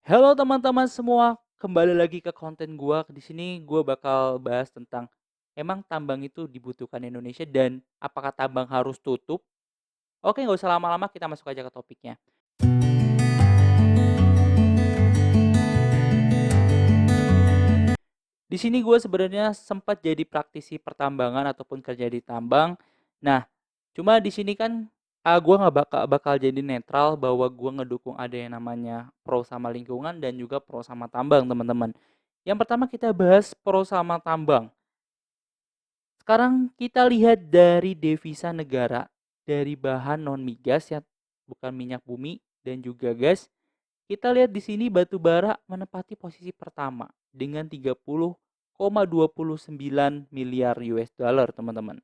Halo teman-teman semua, kembali lagi ke konten gua. Di sini gua bakal bahas tentang emang tambang itu dibutuhkan Indonesia dan apakah tambang harus tutup? Oke, nggak usah lama-lama, kita masuk aja ke topiknya. Di sini gue sebenarnya sempat jadi praktisi pertambangan ataupun kerja di tambang. Nah, cuma di sini kan gue nggak bakal jadi netral bahwa gue ngedukung ada yang namanya pro sama lingkungan dan juga pro sama tambang, teman-teman. Yang pertama kita bahas pro sama tambang. Sekarang kita lihat dari devisa negara, dari bahan non migas ya, bukan minyak bumi dan juga gas. Kita lihat di sini batu bara menempati posisi pertama dengan 30,29 miliar US dollar, teman-teman.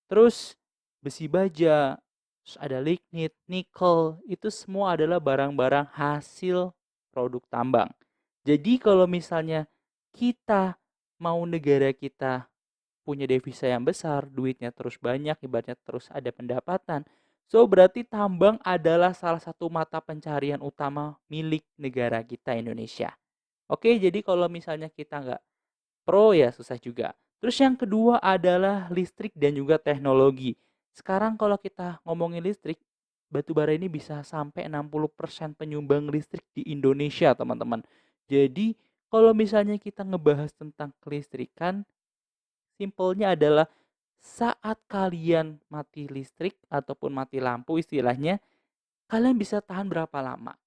Terus besi baja, terus ada lignit, nikel, itu semua adalah barang-barang hasil produk tambang. Jadi kalau misalnya kita mau negara kita punya devisa yang besar, duitnya terus banyak, ibaratnya terus ada pendapatan. So berarti tambang adalah salah satu mata pencarian utama milik negara kita Indonesia. Oke, jadi kalau misalnya kita nggak pro ya susah juga. Terus yang kedua adalah listrik dan juga teknologi. Sekarang kalau kita ngomongin listrik, batu bara ini bisa sampai 60% penyumbang listrik di Indonesia, teman-teman. Jadi kalau misalnya kita ngebahas tentang kelistrikan, simpelnya adalah saat kalian mati listrik ataupun mati lampu istilahnya, kalian bisa tahan berapa lama?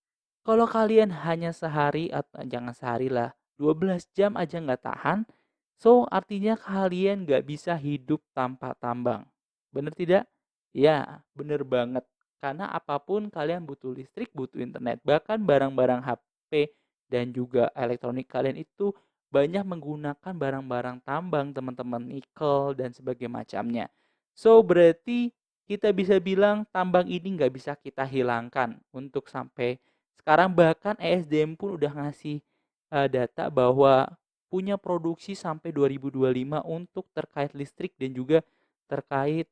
Kalau kalian hanya sehari atau jangan sehari lah, 12 jam aja nggak tahan, so artinya kalian nggak bisa hidup tanpa tambang. Bener tidak? Ya, bener banget. Karena apapun kalian butuh listrik, butuh internet. Bahkan barang-barang HP dan juga elektronik kalian itu banyak menggunakan barang-barang tambang, teman-teman, nikel dan sebagainya macamnya. So berarti kita bisa bilang tambang ini nggak bisa kita hilangkan untuk sampai sekarang. Bahkan ESDM pun udah ngasih data bahwa punya produksi sampai 2025 untuk terkait listrik dan juga terkait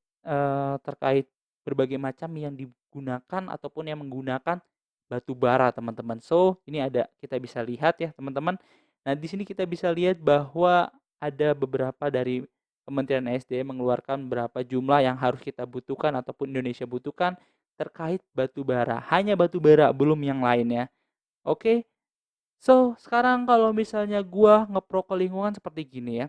berbagai macam yang digunakan ataupun yang menggunakan batu bara, teman-teman. So, ini ada kita bisa lihat ya, teman-teman. Nah, di sini kita bisa lihat bahwa ada beberapa dari Kementerian SDM mengeluarkan berapa jumlah yang harus kita butuhkan ataupun Indonesia butuhkan terkait batu bara. Hanya batu bara, belum yang lainnya. Oke. So, sekarang kalau misalnya gua ngepro ke lingkungan seperti gini ya.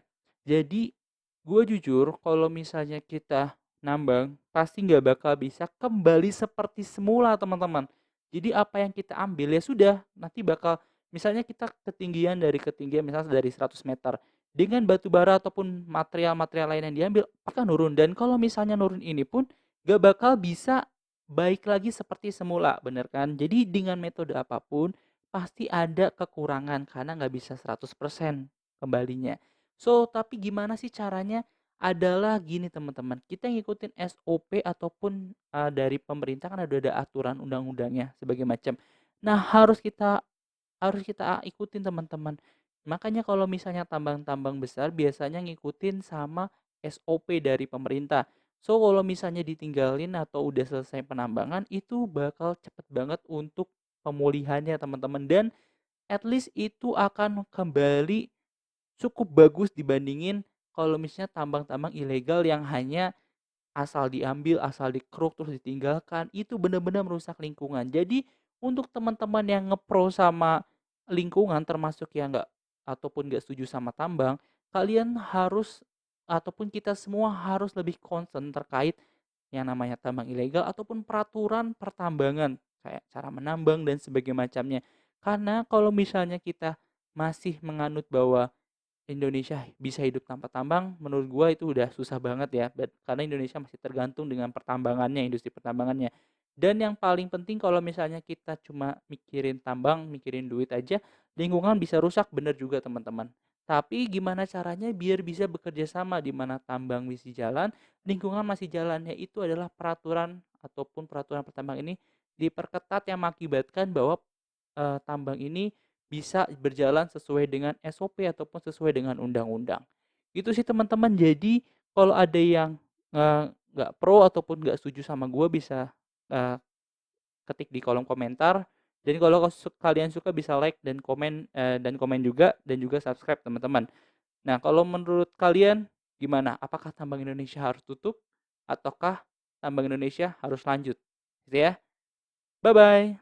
Jadi, gue jujur kalau misalnya kita nambang, pasti nggak bakal bisa kembali seperti semula, teman-teman. Jadi apa yang kita ambil ya sudah, nanti bakal misalnya kita ketinggian misalnya dari 100 meter. Dengan batu bara ataupun material-material lain yang diambil, akan nurun. Dan kalau misalnya nurun ini pun gak bakal bisa baik lagi seperti semula, bener kan? Jadi dengan metode apapun, pasti ada kekurangan karena nggak bisa 100% kembalinya. So, tapi gimana sih caranya? Adalah gini, teman-teman, kita ngikutin SOP ataupun dari pemerintah kan ada aturan undang-undangnya sebagai macam. Nah, harus kita ikutin, teman-teman. Makanya kalau misalnya tambang-tambang besar biasanya ngikutin sama SOP dari pemerintah. So, kalau misalnya ditinggalin atau udah selesai penambangan, itu bakal cepet banget untuk pemulihannya, teman-teman. Dan at least itu akan kembali cukup bagus dibandingin kalau misalnya tambang-tambang ilegal yang hanya asal diambil, asal dikeruk terus ditinggalkan, itu benar-benar merusak lingkungan. Jadi untuk teman-teman yang ngepro sama lingkungan termasuk yang nggak ataupun nggak setuju sama tambang, kalian harus ataupun kita semua harus lebih concern terkait yang namanya tambang ilegal ataupun peraturan pertambangan kayak cara menambang dan sebagainya macamnya. Karena kalau misalnya kita masih menganut bahwa Indonesia bisa hidup tanpa tambang, menurut gua itu udah susah banget ya. Karena Indonesia masih tergantung dengan pertambangannya, industri pertambangannya. Dan yang paling penting kalau misalnya kita cuma mikirin tambang, mikirin duit aja, lingkungan bisa rusak, bener juga, teman-teman. Tapi gimana caranya biar bisa bekerja sama, di mana tambang bisa jalan, lingkungan masih jalan, yaitu adalah peraturan ataupun peraturan pertambang ini diperketat yang mengakibatkan bahwa tambang ini bisa berjalan sesuai dengan SOP ataupun sesuai dengan undang-undang. Itu sih, teman-teman. Jadi kalau ada yang nggak pro ataupun nggak setuju sama gue bisa eh, ketik di kolom komentar. Dan kalau kalian suka bisa like dan komen juga dan juga subscribe teman-teman. Nah, kalau menurut kalian gimana? Apakah tambang Indonesia harus tutup ataukah tambang Indonesia harus lanjut? Gitu ya. Bye bye.